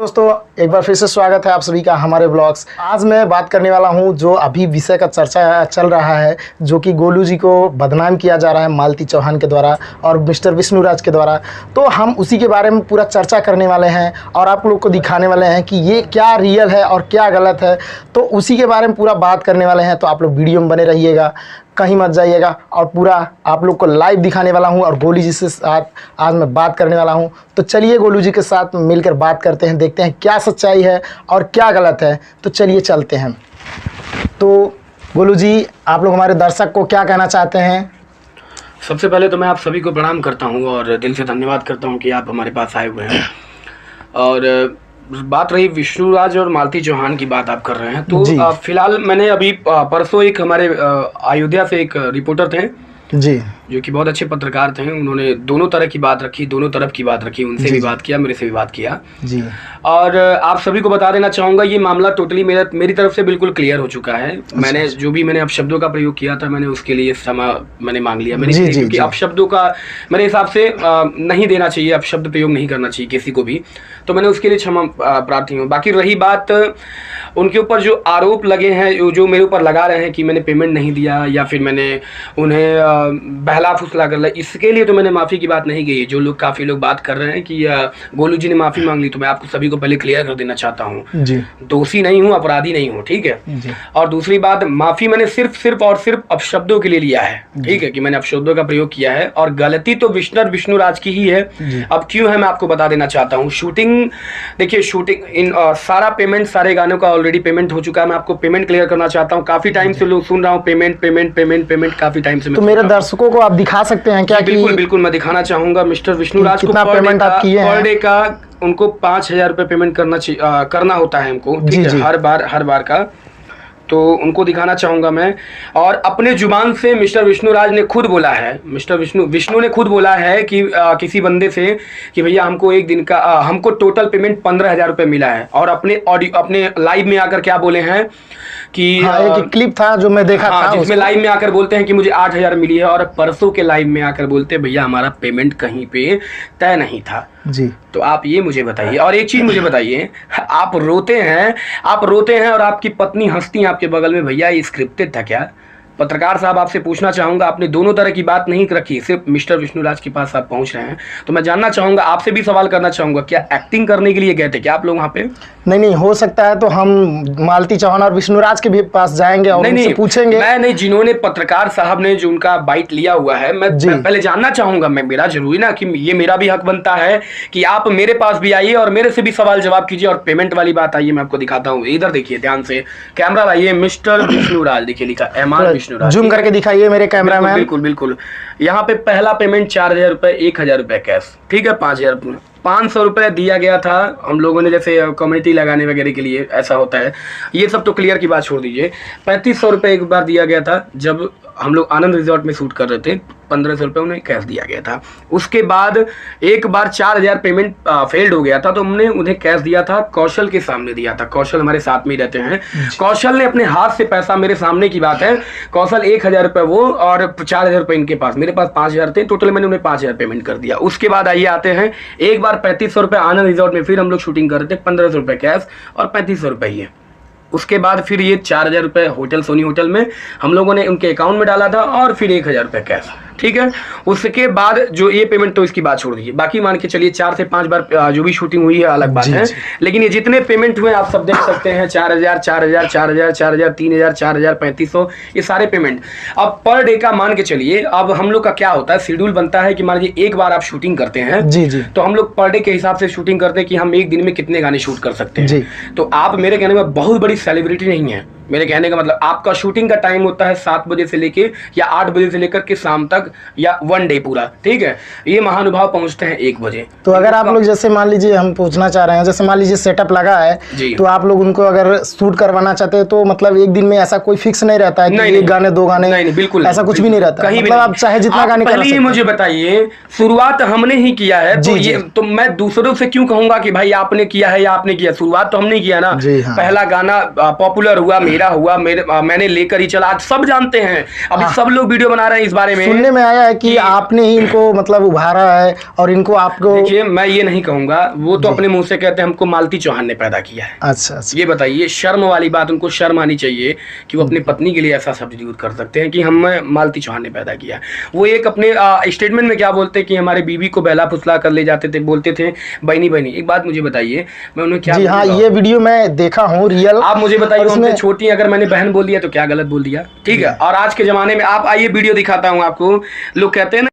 दोस्तों एक बार फिर से स्वागत है आप सभी का हमारे ब्लॉग्स। आज मैं बात करने वाला हूं जो अभी विषय का चर्चा चल रहा है, जो कि गोलू जी को बदनाम किया जा रहा है मालती चौहान के द्वारा और मिस्टर विष्णुराज के द्वारा। तो हम उसी के बारे में पूरा चर्चा करने वाले हैं और आप लोग को दिखाने वाले हैं कि ये क्या रियल है और क्या गलत है। तो उसी के बारे में पूरा बात करने वाले हैं, तो आप लोग वीडियो में बने रहिएगा, कहीं मत जाइएगा। और पूरा आप लोग को लाइव दिखाने वाला हूं और गोलू जी से साथ आज मैं बात करने वाला हूं। तो चलिए गोलू जी के साथ मिलकर बात करते हैं, देखते हैं क्या सच्चाई है और क्या गलत है। तो चलिए चलते हैं। तो गोलू जी, आप लोग हमारे दर्शक को क्या कहना चाहते हैं? सबसे पहले तो मैं आप सभी को प्रणाम करता हूं और दिल से धन्यवाद करता हूं कि आप हमारे पास आए हुए हैं। और बात रही विष्णुराज और मालती चौहान की बात आप कर रहे हैं, तो फिलहाल मैंने अभी परसों एक हमारे अयोध्या से एक रिपोर्टर थे जी, जो कि बहुत अच्छे पत्रकार थे। उन्होंने दोनों तरह की बात रखी, दोनों तरफ की बात रखी, उनसे भी बात किया, मेरे से भी बात किया जी। और आप सभी को बता देना चाहूँगा, ये मामला टोटली मेरी तरफ से बिल्कुल क्लियर हो चुका है। मैंने जो भी मैंने अपशब्दों का प्रयोग किया था, मैंने उसके लिए क्षमा मैंने मांग लिया मैंने, क्योंकि अपशब्दों का मेरे हिसाब से नहीं देना चाहिए, अपशब्द प्रयोग नहीं करना चाहिए किसी को भी, तो मैंने उसके लिए क्षमा प्रार्थी हूँ। बाकी रही बात उनके ऊपर जो आरोप लगे हैं, जो मेरे ऊपर लगा रहे हैं कि मैंने पेमेंट नहीं दिया या फिर मैंने उन्हें बहला फुसला कर लिया, इसके लिए तो मैंने माफ़ी की बात नहीं कही। जो लोग काफ़ी लोग बात कर रहे हैं कि गोलू जी ने माफ़ी मांग ली, तो मैं आपको सभी को पहले क्लियर कर देना चाहता हूँ, दोषी नहीं हूँ, अपराधी नहीं हूँ, ठीक है। और दूसरी बात, माफ़ी मैंने सिर्फ और सिर्फ अपशब्दों के लिए लिया है, ठीक है, कि मैंने अपशब्दों का प्रयोग किया है और गलती तो विष्णुराज की ही है। अब क्यों है मैं आपको बता देना चाहता हूँ। शूटिंग देखिए, शूटिंग इन सारा पेमेंट, सारे गानों का ऑलरेडी पेमेंट हो चुका है। मैं आपको पेमेंट क्लियर करना चाहता हूँ। काफी टाइम से लोग सुन रहा हूँ पेमेंट पेमेंट पेमेंट पेमेंट, काफी टाइम से। तो मेरे दर्शकों को आप दिखा सकते हैं क्या? बिल्कुल बिल्कुल, मैं दिखाना चाहूंगा। मिस्टर विष्णुराज को पर डे का उनको 5,000 रुपये पेमेंट करना होता है हमको, ठीक है, हर बार का। तो उनको दिखाना चाहूंगा मैं। और अपने जुबान से मिस्टर विष्णुराज ने खुद बोला है, मिस्टर विष्णु ने खुद बोला है कि किसी बंदे से कि भैया हमको एक दिन का हमको टोटल पेमेंट 15,000 रुपये मिला है। और अपने लाइव में आकर क्या बोले हैं कि एक क्लिप था जो मैं देखा था, जिसमें लाइव में आकर बोलते हैं कि मुझे 8,000 मिली है, और परसों के लाइव में आकर बोलते हैं भैया हमारा पेमेंट कहीं पे तय नहीं था जी। तो आप ये मुझे बताइए। और एक चीज मुझे बताइए, आप रोते हैं और आपकी पत्नी हंसती है आपके बगल में, भैया ये स्क्रिप्टेड था क्या? पत्रकार साहब, आपसे पूछना चाहूंगा, आपने दोनों तरह की बात नहीं रखी, सिर्फ मिस्टर विष्णुराज के पास आप पहुंच रहे हैं, तो मैं जानना चाहूंगा, आपसे भी सवाल करना चाहूंगा, क्या एक्टिंग करने के लिए गए थे क्या आप लोग वहां पे? नहीं, हो सकता है तो हम मालती चौहान और विष्णुराज के भी पास जाएंगे और उनसे पूछेंगे। नहीं, जिन्होंने पत्रकार साहब ने जो उनका बाइट लिया हुआ है, मैं पहले जानना चाहूंगा। मेरा जरूरी ना कि ये मेरा भी हक बनता है कि आप मेरे पास भी आइए और मेरे से भी सवाल जवाब कीजिए। और पेमेंट वाली बात आइए, मैं आपको दिखाता हूँ, इधर देखिए ध्यान से, कैमरा लाइए, मिस्टर विष्णुराज देखिए, लिखा एमआर विष्णुराज, जूम करके दिखाइए मेरे कैमरामैन। बिल्कुल। यहाँ पे पहला पेमेंट 4,000 रुपए, 1,000 रुपए कैश, ठीक है, 500 रुपए दिया गया था हम लोगों ने, जैसे कम्युनिटी लगाने वगैरह के लिए ऐसा होता है। ये सब तो क्लियर की बात छोड़ दीजिए। 3,500 रुपये एक बार दिया गया था जब हम लोग आनंद रिजॉर्ट में शूट कर रहे थे, 1,500 रुपये उन्हें कैश दिया गया था। उसके बाद एक बार 4,000 पेमेंट फेल्ड हो गया था, तो हमने उन्हें कैश दिया था, कौशल के सामने दिया था। कौशल हमारे साथ में ही रहते हैं, कौशल ने अपने हाथ से पैसा, मेरे सामने की बात है, कौशल 1,000 रुपये वो और 4,000 रुपये इनके पास, मेरे पास 5,000 थे, टोटल मैंने उन्हें 5,000 पेमेंट कर दिया। उसके बाद आइए आते हैं, एक बार 3,500 रुपये आनंद रिजॉर्ट में फिर हम लोग शूटिंग कर रहे थे, 1,500 रुपये कैश और 3,500 रुपये ये। उसके बाद फिर ये 4,000 रुपये होटल सोनी होटल में हम लोगों ने उनके अकाउंट में डाला था और फिर 1,000 रुपये कैश, ठीक है। उसके बाद जो ये पेमेंट, तो इसकी बात छोड़ दीजिए, बाकी मान के चलिए 4 से 5 बार जो भी शूटिंग हुई है अलग बात है, लेकिन ये जितने पेमेंट हुए आप सब देख सकते हैं, 4,000 4,000 4,000 4,000 3,000 4,000 3,500, ये सारे पेमेंट। अब पर डे का मान के चलिए, अब हम लोग का क्या होता है, शेड्यूल बनता है कि मान लीजिए एक बार आप शूटिंग करते हैं जी, तो हम लोग पर डे के हिसाब से शूटिंग करते हैं कि हम एक दिन में कितने गाने शूट कर सकते हैं। तो आप मेरे कहने में बहुत बड़ी सेलिब्रिटी नहीं है, मेरे कहने का मतलब आपका शूटिंग का टाइम होता है 7 बजे से लेके या 8 बजे से लेकर के शाम तक, या 1 डे पूरा, ठीक है। ये महानुभाव पहुंचते हैं 1 बजे। तो अगर आप लोग, जैसे मान लीजिए हम पूछना चाह रहे हैं, जैसे मान लीजिए सेटअप लगा है, तो आप लोग उनको अगर शूट करवाना चाहते हैं तो मतलब एक दिन में ऐसा कोई फिक्स नहीं रहता है कि एक गाने 2 गाने, नहीं, बिल्कुल ऐसा कुछ भी नहीं रहता, मतलब आप चाहे जितना गाने कर सकते हैं। मुझे बताइए, शुरुआत हमने ही किया है, तो ये तो मैं दूसरों से क्यों कहूंगा कि भाई आपने किया है या आपने किया, शुरुआत तो हमने किया ना। पहला गाना पॉपुलर हुआ मेरा मेरा हुआ, मैंने लेकर ही चला, आज सब जानते हैं, अभी सब लोग वीडियो बना रहे हैं इस बारे में। सुनने में आया है कि आपने ही इनको मतलब उभारा है और इनको आपको। देखिए मैं ये नहीं कहूंगा, वो तो अपने मुंह से कहते हैं हमको मालती चौहान ने पैदा किया है। अच्छा अच्छा, ये बताइए, शर्म वाली बात, उनको शर्म आनी चाहिए कि वो अपनी पत्नी के लिए ऐसा शब्द यूज कर सकते हैं कि हम मालती चौहान ने पैदा किया है। वो एक अपने स्टेटमेंट में क्या बोलते हैं कि हमारे बीवी को बहला फुसला कर ले जाते थे, बोलते थे बहनी बहनी। एक बात मुझे बताइए, मैं उन्हें क्या जी हाँ, ये वीडियो मैं देखा हूँ रियल। आप मुझे बताइए, उसमें उनसे छोटी अगर मैंने बहन बोल दिया तो क्या गलत बोल दिया? ठीक है। और आज के जमाने में आप आइए वीडियो दिखाता हूँ आपको, लोग कहते हैं ना